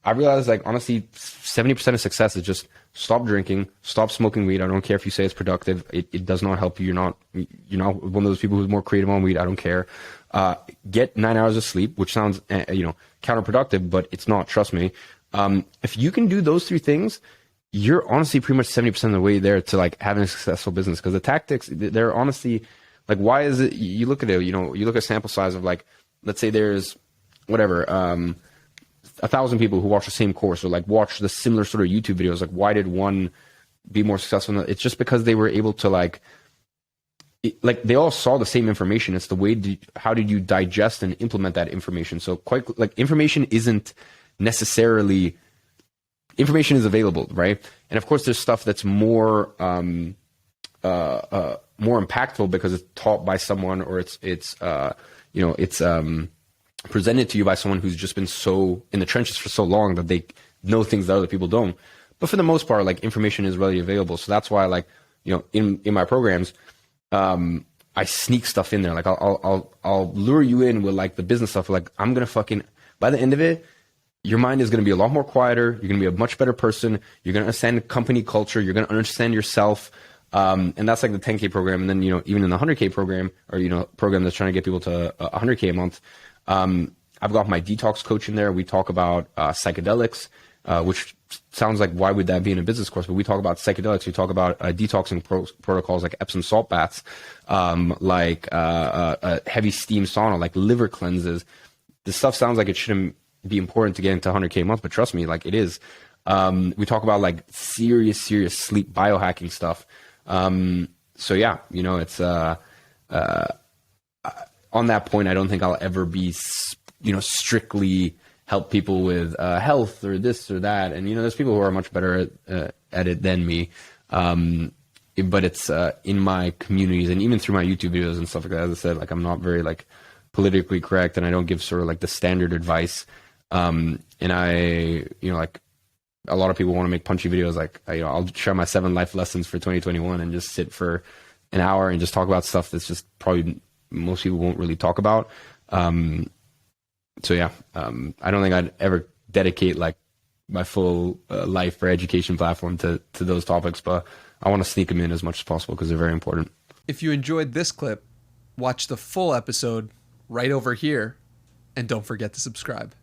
I realized like honestly 70% of success is just stop drinking, stop smoking weed. I don't care if you say it's productive. It does not help you. You're not one of those people who's more creative on weed. I don't care. Get 9 hours of sleep, which sounds counterproductive, but it's not, trust me. If you can do those three things, you're honestly pretty much 70% of the way there to like having a successful business. Because the tactics, they're honestly like, why is it, you look at it, you look at sample size of like, let's say there's whatever, 1,000 people who watch the same course or like watch the similar sort of YouTube videos. Like, why did one be more successful? It's just because they were able to like they all saw the same information. It's the way, how did you digest and implement that information? So quite like information isn't necessarily, information is available, right? And of course there's stuff that's more impactful because it's taught by someone, or it's presented to you by someone who's just been so in the trenches for so long that they know things that other people don't. But for the most part, like information is readily available. So that's why, like, in my programs, I sneak stuff in there. Like I'll lure you in with like the business stuff. Like I'm going to by the end of it, your mind is going to be a lot more quieter. You're going to be a much better person. You're going to understand company culture. You're going to understand yourself. And that's like the 10K program. And then, even in the 100K program, or, program that's trying to get people to 100K a month, I've got my detox coach in there. We talk about psychedelics, which sounds like, why would that be in a business course? But we talk about psychedelics. We talk about detoxing protocols like Epsom salt baths, like a heavy steam sauna, like liver cleanses. This stuff sounds like it shouldn't be important to get into 100K a month, but trust me, like it is. We talk about like serious sleep biohacking stuff. So yeah, it's on that point, I don't think I'll ever be, strictly help people with health or this or that. And, there's people who are much better at it than me. But it's in my communities and even through my YouTube videos and stuff like that. As I said, like I'm not very like politically correct, and I don't give sort of like the standard advice. And I, like a lot of people want to make punchy videos. Like, I'll share my 7 life lessons for 2021 and just sit for an hour and just talk about stuff that's just probably most people won't really talk about. So yeah, I don't think I'd ever dedicate like my full life or education platform to those topics, but I want to sneak them in as much as possible because they're very important. If you enjoyed this clip, watch the full episode right over here, and don't forget to subscribe.